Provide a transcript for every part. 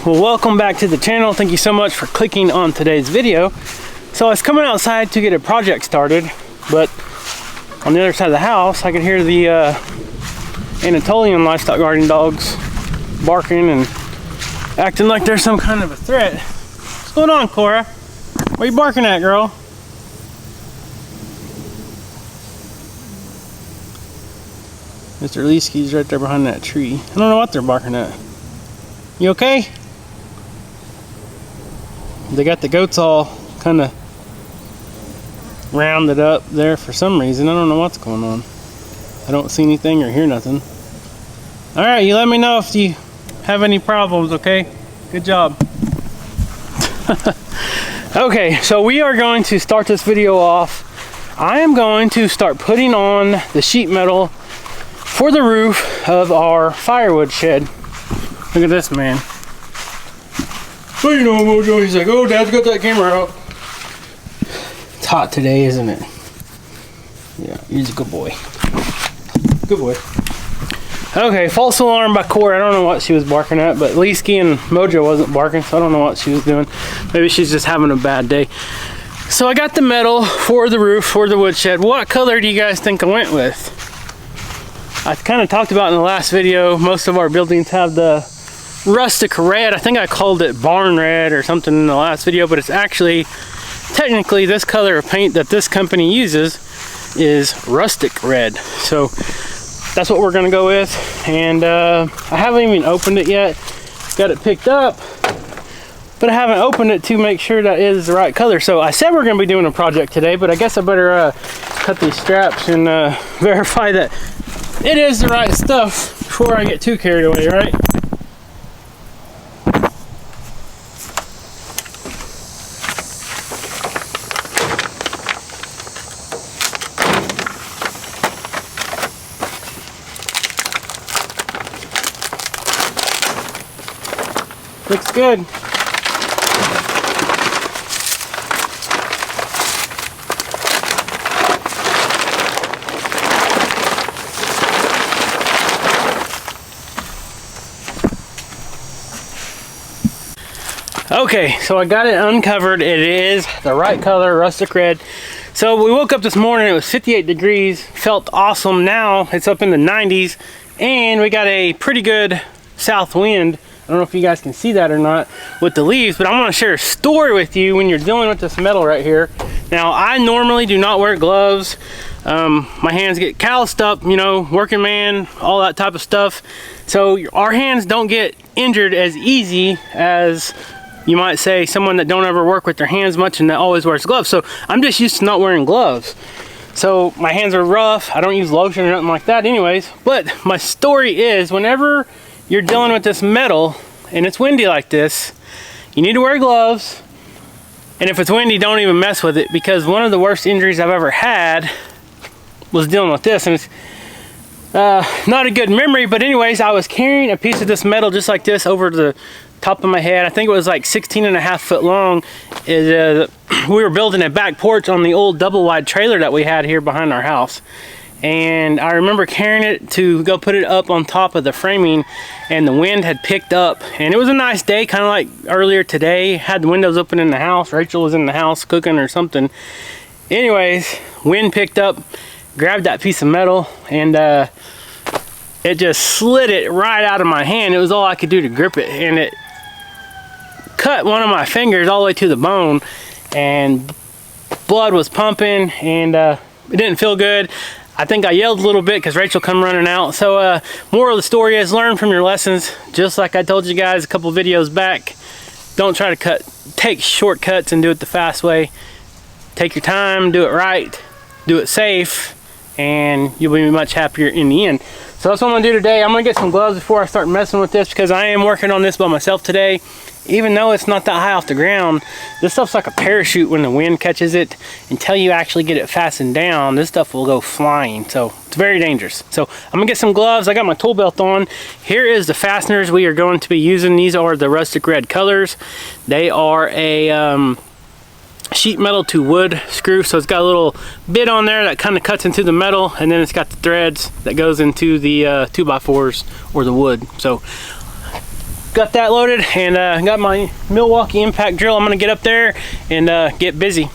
Well, welcome back to the channel. Thank you so much for clicking on today's video. So I was coming outside to get a project started, but on the other side of the house I could hear the Anatolian livestock guarding dogs barking and acting like there's some kind of a threat. What's going on, Cora? What are you barking at, girl? Mr. Leesky's right there behind that tree. I don't know what they're barking at. You okay? They got the goats all kind of rounded up there for some reason. I don't know what's going on. I don't see anything or hear nothing. Alright, you let me know if you have any problems, okay? Good job. Okay, so we are going to start this video off. I am going to start putting on the sheet metal for the roof of our firewood shed. Look at this man. What do you know, Mojo? He's like, oh, Dad's got that camera out. It's hot today, isn't it? Yeah, he's a good boy. Good boy. Okay, false alarm by Cora. I don't know what she was barking at, but Leesky and Mojo wasn't barking, so I don't know what she was doing. Maybe she's just having a bad day. So I got the metal for the roof, for the woodshed. What color do you guys think I went with? I kind of talked about in the last video, most of our buildings have the rustic red. I think I called it barn red or something in the last video, but it's actually, technically, this color of paint that this company uses is rustic red. So that's what we're gonna go with. And I haven't even opened it yet. Got it picked up, but I haven't opened it to make sure that it is the right color. So I said we're gonna be doing a project today, but I guess I better cut these straps and verify that it is the right stuff before I get too carried away, right? Looks good. Okay, so I got it uncovered. It is the right color, rustic red. So we woke up this morning, it was 58 degrees, felt awesome. Now it's up in the 90s, and we got a pretty good south wind. I don't know if you guys can see that or not with the leaves, but I want to share a story with you when you're dealing with this metal right here. Now, I normally do not wear gloves. My hands get calloused up, you know, working man, all that type of stuff. So our hands don't get injured as easy as you might say someone that don't ever work with their hands much and that always wears gloves. So I'm just used to not wearing gloves. So my hands are rough. I don't use lotion or nothing like that anyways. But my story is, whenever you're dealing with this metal and it's windy like this, you need to wear gloves. And if it's windy, don't even mess with it, because one of the worst injuries I've ever had was dealing with this. And it's not a good memory, but anyways, I was carrying a piece of this metal just like this over the top of my head. I think it was like 16.5 foot long. We were building a back porch on the old double wide trailer that we had here behind our house. And I remember carrying it to go put it up on top of the framing, and the wind had picked up. And it was a nice day, kind of like earlier today. Had the windows open in the house. Rachel was in the house cooking or something. Anyways, wind picked up, grabbed that piece of metal, and it just slid it right out of my hand. It was all I could do to grip it, and it cut one of my fingers all the way to the bone, and blood was pumping, and it didn't feel good. I think I yelled a little bit because Rachel come running out. So moral of the story is, learn from your lessons. Just like I told you guys a couple videos back, don't try to take shortcuts and do it the fast way. Take your time, do it right, do it safe, and you'll be much happier in the end. So that's what I'm gonna do today. I'm gonna get some gloves before I start messing with this, because I am working on this by myself today. Even though it's not that high off the ground, this stuff's like a parachute. When the wind catches it, until you actually get it fastened down, this stuff will go flying. So it's very dangerous. So I'm gonna get some gloves. I got my tool belt on. Here is the fasteners we are going to be using. These are the rustic red colors. They are a sheet metal to wood screw, so it's got a little bit on there that kind of cuts into the metal, and then it's got the threads that goes into the 2x4s or the wood. So got that loaded, and got my Milwaukee impact drill. I'm gonna get up there and get busy.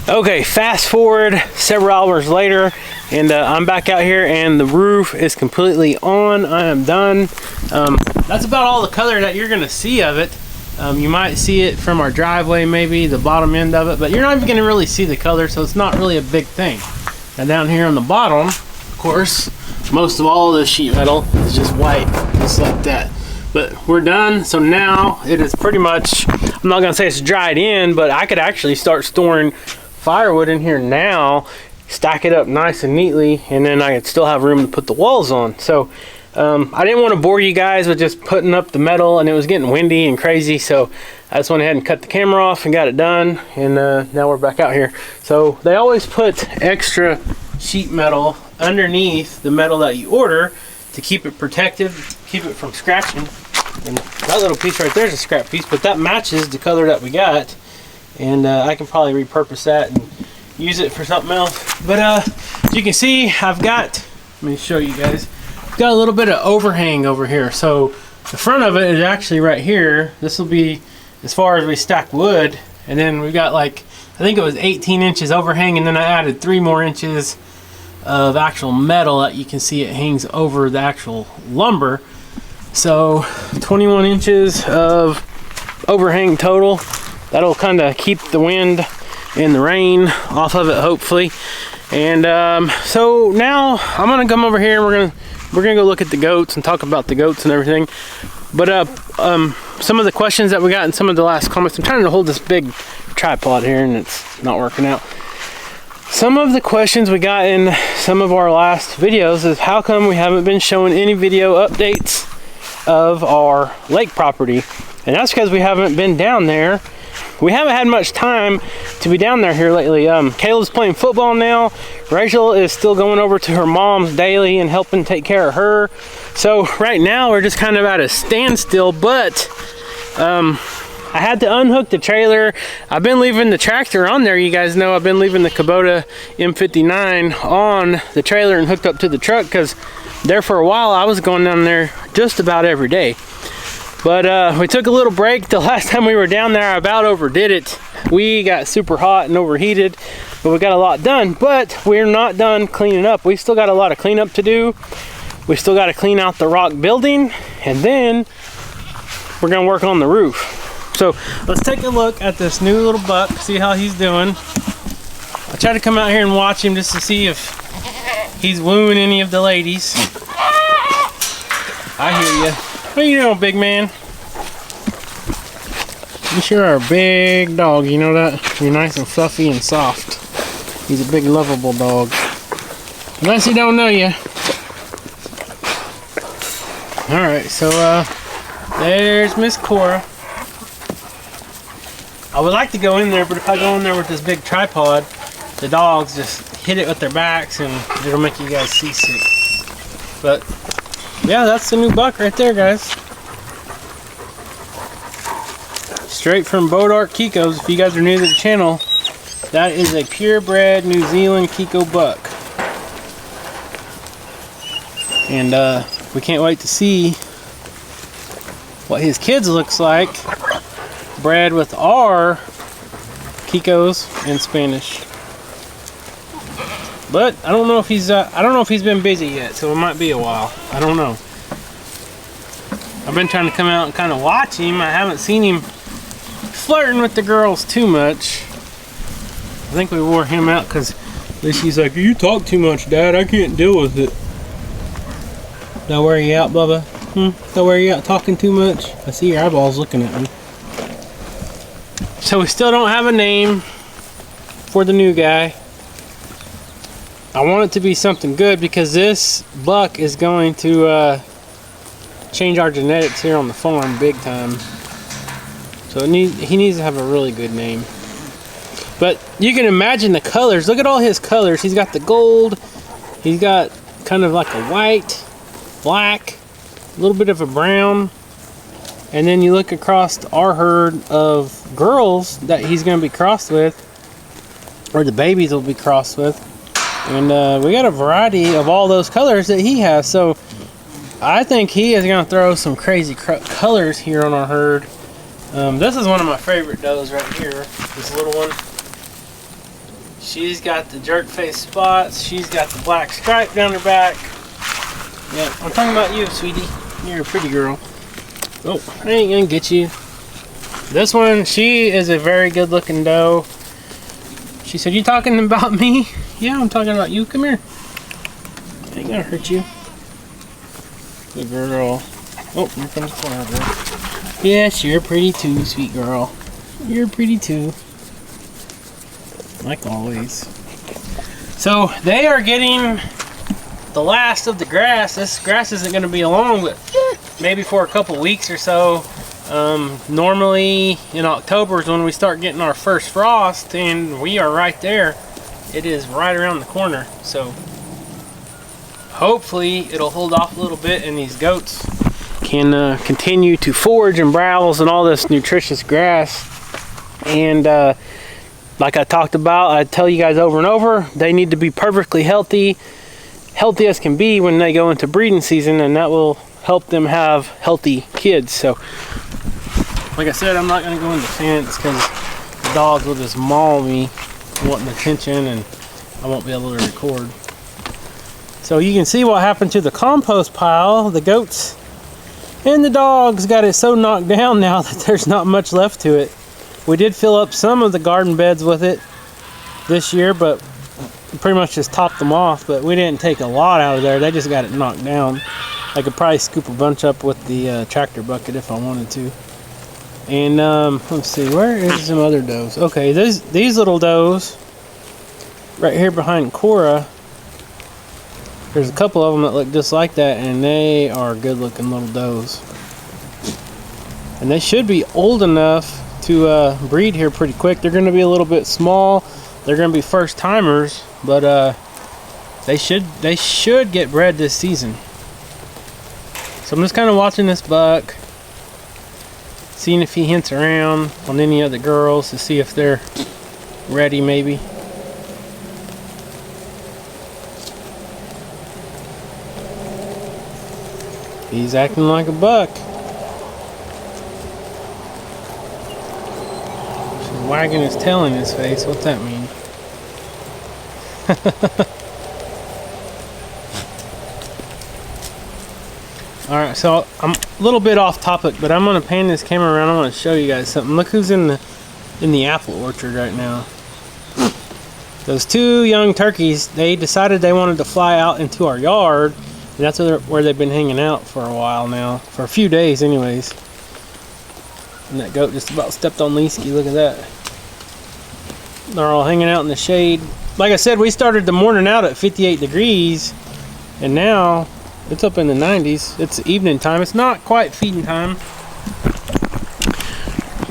Okay, fast forward several hours later, and I'm back out here and the roof is completely on. I am done. That's about all the color that you're gonna see of it. You might see it from our driveway, maybe the bottom end of it, but you're not even gonna really see the color, so it's not really a big thing. Now down here on the bottom, of course, most of all of the sheet metal is just white, just like that. But we're done, so now it is pretty much, I'm not gonna say it's dried in, but I could actually start storing firewood in here now, stack it up nice and neatly, and then I could still have room to put the walls on. So I didn't want to bore you guys with just putting up the metal, and it was getting windy and crazy, so I just went ahead and cut the camera off and got it done, and now we're back out here. So they always put extra sheet metal underneath the metal that you order to keep it protected, keep it from scratching. And that little piece right there is a scrap piece, but that matches the color that we got. And I can probably repurpose that and use it for something else. But as you can see, I've got, let me show you guys, I've got a little bit of overhang over here. So the front of it is actually right here. This will be as far as we stack wood. And then we've got like, I think it was 18 inches overhang, and then I added 3 more inches of actual metal that you can see it hangs over the actual lumber. So 21 inches of overhang total. That'll kind of keep the wind and the rain off of it, hopefully. And so now I'm gonna come over here and we're gonna go look at the goats and talk about the goats and everything. But some of the questions that we got in some of the last comments, I'm trying to hold this big tripod here and it's not working out. Some of the questions we got in some of our last videos is how come we haven't been showing any video updates of our lake property? And that's because we haven't been down there. We haven't had much time to be down there here lately. Caleb's playing football now. Rachel is still going over to her mom's daily and helping take care of her. So right now we're just kind of at a standstill, but I had to unhook the trailer. I've been leaving the tractor on there. You guys know I've been leaving the Kubota M59 on the trailer and hooked up to the truck, because there for a while I was going down there just about every day. But we took a little break. The last time we were down there, I about overdid it. We got super hot and overheated, but we got a lot done. But we're not done cleaning up. We still got a lot of cleanup to do. We still got to clean out the rock building, and then we're gonna work on the roof. So let's take a look at this new little buck, see how he's doing. I try to come out here and watch him just to see if he's wooing any of the ladies. I hear you. What are you doing, big man? You sure are a big dog, you know that? You're nice and fluffy and soft. He's a big lovable dog. Unless he don't know you. Alright, so there's Miss Cora. I would like to go in there, but if I go in there with this big tripod, the dogs just hit it with their backs and it'll make you guys seasick. But yeah, that's the new buck right there, guys. Straight from Bodark Kiko's. If you guys are new to the channel, that is a purebred New Zealand Kiko buck. And we can't wait to see what his kids looks like, bred with our Kikos and Spanish. But I don't know if he's been busy yet, so it might be a while. I don't know. I've been trying to come out and kind of watch him. I haven't seen him flirting with the girls too much. I think we wore him out because she's like, "You talk too much, Dad. I can't deal with it." Did I wear you out, Bubba? Did I wear you out talking too much? I see your eyeballs looking at me. So we still don't have a name for the new guy. I want it to be something good because this buck is going to change our genetics here on the farm big time. So he needs to have a really good name. But you can imagine the colors. Look at all his colors. He's got the gold. He's got kind of like a white, black, a little bit of a brown. And then you look across our herd of girls that he's going to be crossed with, or the babies will be crossed with. And we got a variety of all those colors that he has. So I think he is going to throw some crazy colors here on our herd. This is one of my favorite does right here. This little one. She's got the jerk face spots. She's got the black stripe down her back. Yeah, I'm talking about you, sweetie. You're a pretty girl. Oh, I ain't gonna get you. This one, she is a very good looking doe. She said, "You talking about me?" "Yeah, I'm talking about you. Come here. I ain't gonna hurt you." Good girl. Oh, here comes Clara, girl. Yes, you're pretty too, sweet girl. You're pretty too. Like always. So they are getting the last of the grass. This grass isn't going to be long, but maybe for a couple weeks or so. Normally in October is when we start getting our first frost, and we are right there. It is right around the corner. So hopefully it'll hold off a little bit and these goats can continue to forage and browse and all this nutritious grass. And like I talked about, I tell you guys over and over, they need to be perfectly healthy as can be when they go into breeding season, and that will help them have healthy kids. So like I said, I'm not going to go in the fence because the dogs will just maul me wanting attention and I won't be able to record. So you can see what happened to the compost pile. The goats and the dogs got it so knocked down now that there's not much left to it. We did fill up some of the garden beds with it this year, but pretty much just topped them off. But we didn't take a lot out of there. They just got it knocked down. I could probably scoop a bunch up with the tractor bucket if I wanted to. And let's see, where is some other does? Okay, these little does right here behind Cora. There's a couple of them that look just like that, and they are good looking little does. And they should be old enough to breed here pretty quick. They're going to be a little bit small. They're going to be first timers, but they should get bred this season. So I'm just kind of watching this buck, seeing if he hints around on any other girls to see if they're ready maybe. He's acting like a buck. She's wagging his tail in his face. What's that mean? Alright, so I'm a little bit off topic, but I'm going to pan this camera around. I want to show you guys something. Look who's in the apple orchard right now. Those two young turkeys, they decided they wanted to fly out into our yard, and that's where they've been hanging out for a while now, for a few days anyways. And that goat just about stepped on Leesky. Look at that. They're all hanging out in the shade. Like I said, we started the morning out at 58 degrees. And now it's up in the 90s. It's evening time. It's not quite feeding time.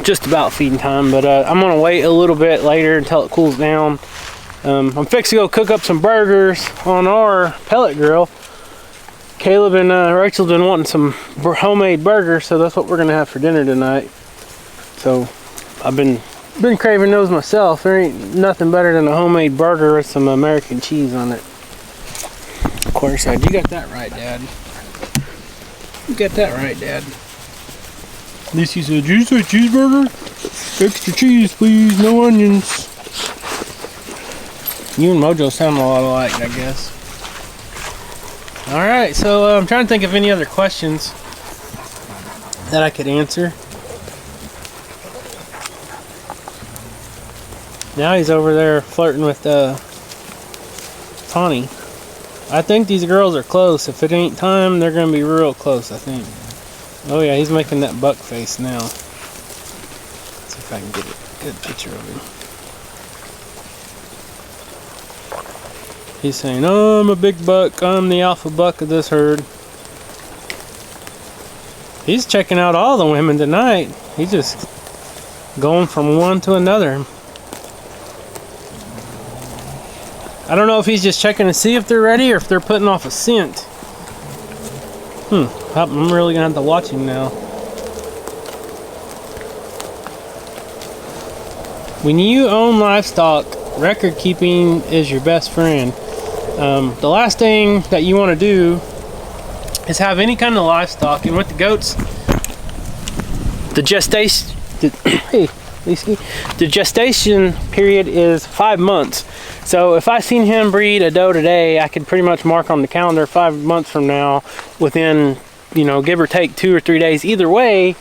Just about feeding time. But I'm going to wait a little bit later until it cools down. I'm fixing to go cook up some burgers on our pellet grill. Caleb and Rachel have been wanting some homemade burgers, so that's what we're gonna have for dinner tonight. So I've been craving those myself. There ain't nothing better than a homemade burger with some American cheese on it. Of course, you got that right, Dad. You got that right, Dad. Lucy said, "Did you say cheeseburger? Extra cheese, please. No onions." You and Mojo sound a lot alike, I guess. Alright, so I'm trying to think of any other questions that I could answer. Now he's over there flirting with Tawny. I think these girls are close. If it ain't time, they're going to be real close, I think. Oh yeah, he's making that buck face now. Let's see if I can get a good picture of him. He's saying, "Oh, I'm a big buck. I'm the alpha buck of this herd." He's checking out all the women tonight. He's just going from one to another. I don't know if he's just checking to see if they're ready or if they're putting off a scent. I'm really gonna have to watch him now. When you own livestock, record keeping is your best friend. The last thing that you want to do is have any kind of livestock, and with the goats, the gestation period is 5 months. So if I seen him breed a doe today, I could pretty much mark on the calendar 5 months from now, within, you know, give or take 2 or 3 days. Either way,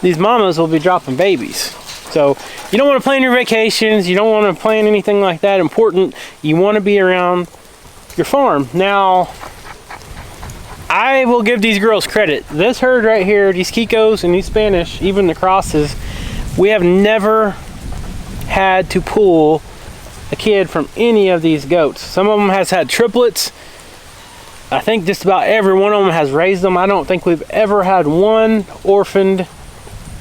these mamas will be dropping babies. So you don't want to plan your vacations. You don't want to plan anything like that important. You want to be around your farm. Now, I will give these girls credit. This herd right here, these Kikos and these Spanish, even the crosses, we have never had to pull a kid from any of these goats. Some of them has had triplets. I think just about every one of them has raised them. I don't think we've ever had one orphaned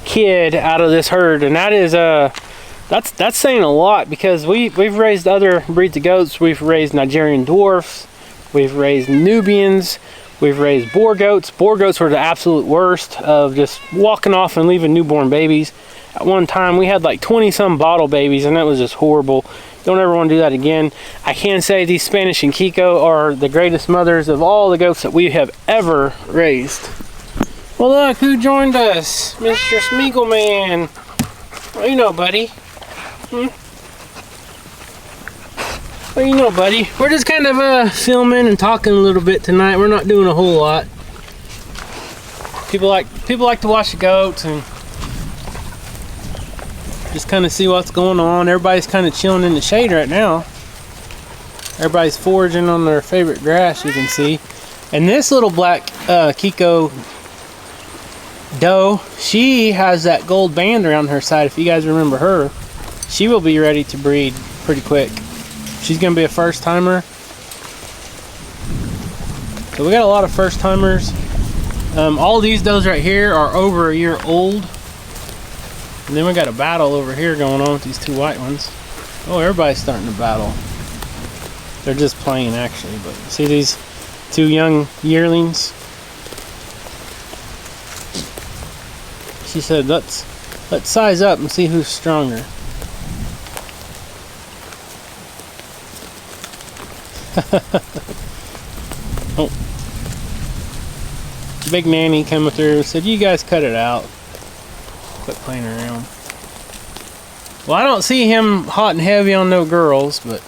kid out of this herd, and that is that's saying a lot, because we've raised other breeds of goats. We've raised Nigerian dwarfs, we've raised Nubians, we've raised boar goats. Boar goats were the absolute worst, of just walking off and leaving newborn babies. At one time we had like 20 some bottle babies, and that was just horrible. Don't ever want to do that again. I can say these Spanish and Kiko are the greatest mothers of all the goats that we have ever raised. Well, look who joined us, Mr. Smeagol Man. What do you know, buddy? What do you know, buddy? We're just kind of filming and talking a little bit tonight. We're not doing a whole lot. People like to watch the goats and just kind of see what's going on. Everybody's kind of chilling in the shade right now. Everybody's foraging on their favorite grass, you can see. And this little black Kiko doe, she has that gold band around her side. If you guys remember her, she will be ready to breed pretty quick. She's gonna be a first timer. So we got a lot of first timers. All these does right here are over a year old. And then we got a battle over here going on with these two white ones. Oh, everybody's starting to battle. They're just playing actually, but see these two young yearlings? She said, let's size up and see who's stronger. Oh. Big Nanny came through and said, "You guys cut it out. Quit playing around." Well, I don't see him hot and heavy on no girls, but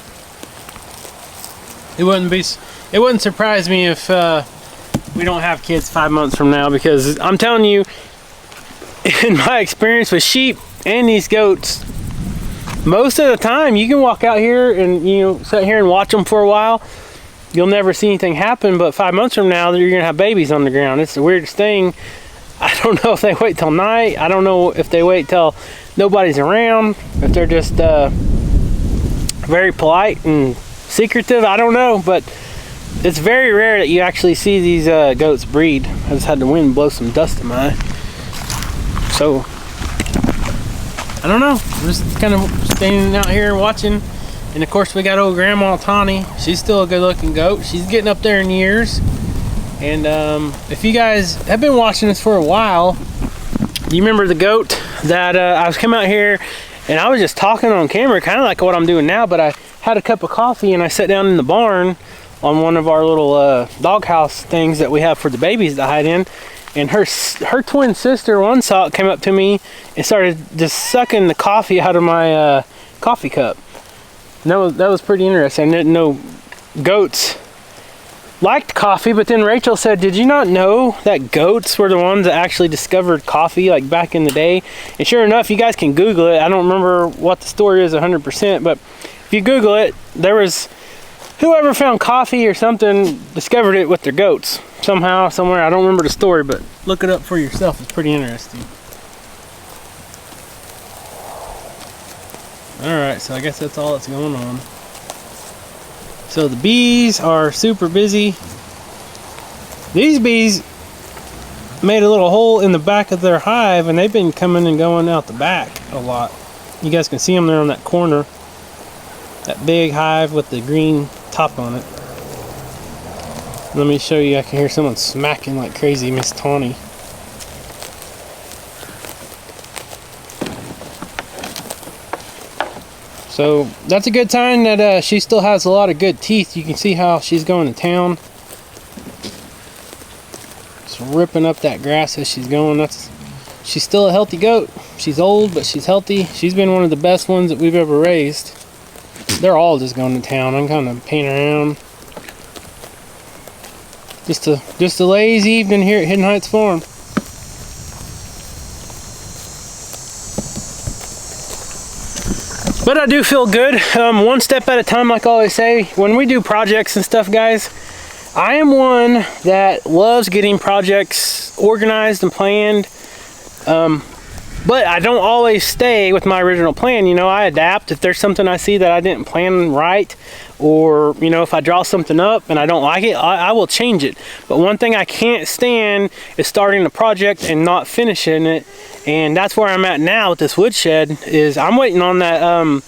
it wouldn't surprise me if we don't have kids 5 months from now, because I'm telling you, in my experience with sheep and these goats, most of the time you can walk out here and, you know, sit here and watch them for a while. You'll never see anything happen, but 5 months from now you're gonna have babies on the ground. It's the weirdest thing. I don't know if they wait till night. I don't know if they wait till nobody's around, if they're just very polite and secretive. I don't know, but it's very rare that you actually see these goats breed. I just had the wind blow some dust in my eye. So, I don't know. I'm just kind of standing out here watching. And of course we got old Grandma Tawny. She's still a good looking goat. She's getting up there in years. And if you guys have been watching this for a while, you remember the goat that I was coming out here and I was just talking on camera, kind of like what I'm doing now, but I had a cup of coffee and I sat down in the barn on one of our little doghouse things that we have for the babies to hide in. And her twin sister, one sock, came up to me and started just sucking the coffee out of my coffee cup. And that was pretty interesting. I didn't know goats liked coffee, but then Rachel said, did you not know that goats were the ones that actually discovered coffee like back in the day? And sure enough, you guys can Google it. I don't remember what the story is 100%, but if you Google it, there was whoever found coffee or something discovered it with their goats somehow, somewhere. I don't remember the story, but look it up for yourself. It's pretty interesting. Alright, so I guess that's all that's going on. So the bees are super busy. These bees made a little hole in the back of their hive and they've been coming and going out the back a lot. You guys can see them there on that corner. That big hive with the green top on it. Let me show you. I can hear someone smacking like crazy, Miss Tawny. So that's a good sign that she still has a lot of good teeth. You can see how she's going to town. Just ripping up that grass as she's going. She's still a healthy goat. She's old, but she's healthy. She's been one of the best ones that we've ever raised. They're all just going to town. I'm kind of painting around. Just a lazy evening here at Hidden Heights Farm. But I do feel good, one step at a time, like I always say. When we do projects and stuff, guys, I am one that loves getting projects organized and planned. But I don't always stay with my original plan. You know, I adapt. If there's something I see that I didn't plan right, or, you know, if I draw something up and I don't like it, I will change it. But one thing I can't stand is starting a project and not finishing it. And that's where I'm at now with this woodshed. Is I'm waiting on that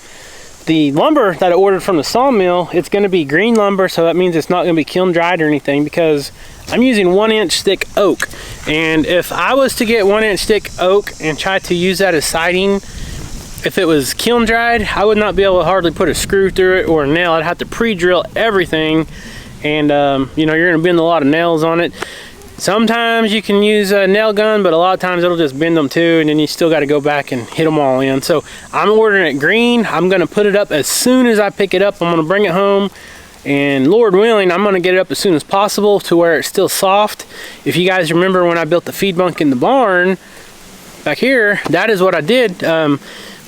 the lumber that I ordered from the sawmill. It's going to be green lumber, so that means it's not going to be kiln dried or anything, because I'm using 1-inch thick oak. And if I was to get 1-inch thick oak and try to use that as siding, if it was kiln dried, I would not be able to hardly put a screw through it or a nail. I'd have to pre-drill everything, and you know, you're going to bend a lot of nails on it. Sometimes you can use a nail gun, but a lot of times it'll just bend them too, and then you still got to go back and hit them all in. So I'm ordering it green. I'm going to put it up as soon as I pick it up. I'm going to bring it home, and Lord willing, I'm going to get it up as soon as possible to where it's still soft. If you guys remember when I built the feed bunk in the barn back here, that is what I did.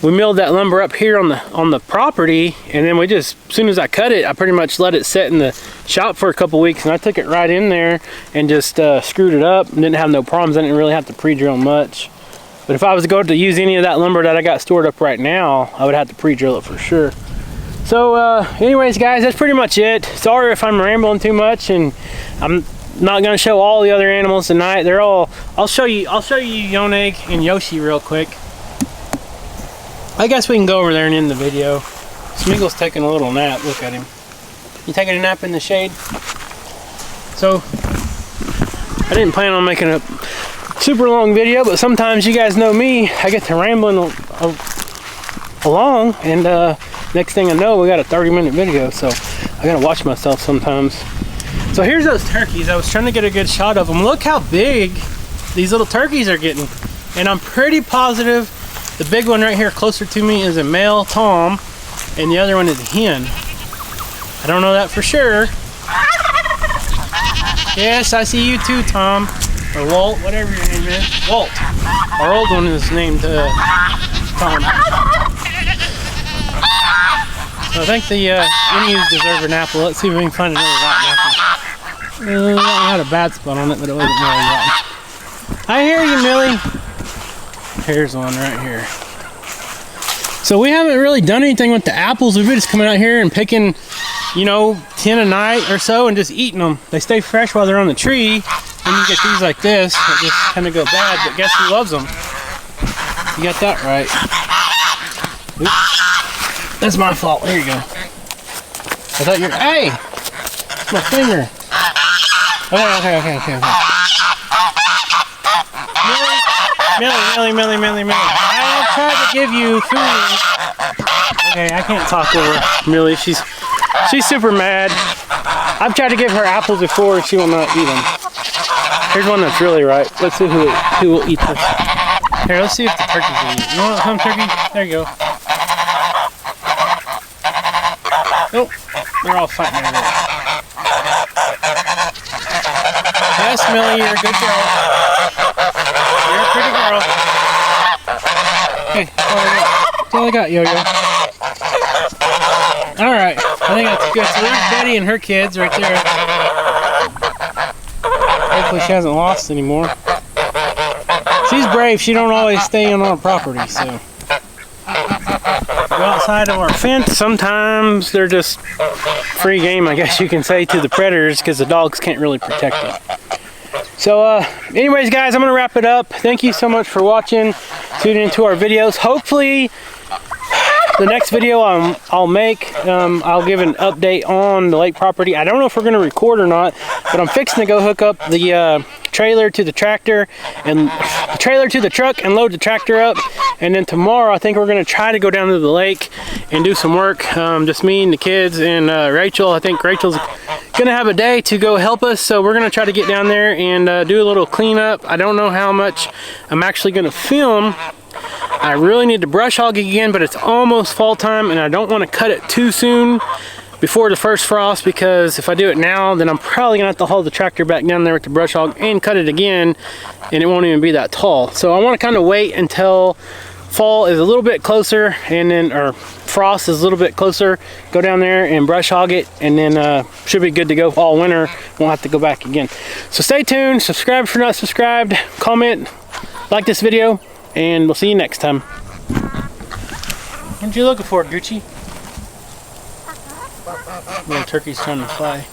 We milled that lumber up here on the property, and then we just, as soon as I cut it, I pretty much let it sit in the shop for a couple weeks, and I took it right in there and just screwed it up and didn't have no problems. I didn't really have to pre-drill much. But if I was to go to use any of that lumber that I got stored up right now, I would have to pre-drill it for sure. So anyways, guys, that's pretty much it. Sorry if I'm rambling too much, and I'm not going to show all the other animals tonight. They're all, I'll show you Yoneg and Yoshi real quick. I guess we can go over there and end the video. Smeagol's taking a little nap. Look at him. You taking a nap in the shade? So, I didn't plan on making a super long video, but sometimes you guys know me. I get to rambling along, and next thing I know, we got a 30-minute video, so I gotta watch myself sometimes. So here's those turkeys. I was trying to get a good shot of them. Look how big these little turkeys are getting. And I'm pretty positive the big one right here closer to me is a male tom, and the other one is a hen. I don't know that for sure. Yes, I see you too, Tom. Or Walt, whatever your name is. Walt. Our old one is named Tom. So I think the emu deserve an apple. Let's see if we can find another rotten apple. That one had a bad spot on it, but it wasn't really rotten. I hear you, Millie. Here's one right here. So we haven't really done anything with the apples. We've been just coming out here and picking, you know, 10 a night or so and just eating them. They stay fresh while they're on the tree. And you get these like this that just kind of go bad, but guess who loves them? You got that right. Oops. That's my fault. There you go. I thought you're, hey! It's my finger. Okay. Millie. I tried to give you food. Okay, I can't talk over Millie. She's super mad. I've tried to give her apples before and she will not eat them. Here's one that's really right. Let's see who will eat this. Here, let's see if the turkeys will eat. You want some turkey? There you go. Nope, they're all fighting over it. Yes, Millie, you're a good girl. You're a pretty girl. Okay, that's all I got, Yo-Yo. Alright, I think that's good. So there's Betty and her kids right there. Hopefully she hasn't lost anymore. She's brave. She don't always stay on our property, so. Go outside of our fence. Sometimes they're just free game, I guess you can say, to the predators because the dogs can't really protect them. So anyways, guys, I'm gonna wrap it up. Thank you so much for watching, tuning into our videos. Hopefully the next video I'll make, I'll give an update on the lake property. I don't know if we're gonna record or not, but I'm fixing to go hook up the trailer to the tractor and the trailer to the truck and load the tractor up. And then tomorrow I think we're gonna try to go down to the lake and do some work. Just me and the kids and Rachel. I think Rachel's gonna have a day to go help us, so we're gonna try to get down there and do a little cleanup. I don't know how much I'm actually gonna film. I really need to brush hog again, but it's almost fall time and I don't want to cut it too soon before the first frost, because if I do it now, then I'm probably gonna have to haul the tractor back down there with the brush hog and cut it again, and it won't even be that tall. So I want to kind of wait until fall is a little bit closer, and then, or frost is a little bit closer, go down there and brush hog it, and then should be good to go all winter. Won't have to go back again. So stay tuned, subscribe if you're not subscribed, comment, like this video, and we'll see you next time. What you looking for, Gucci? Little turkey's trying to fly.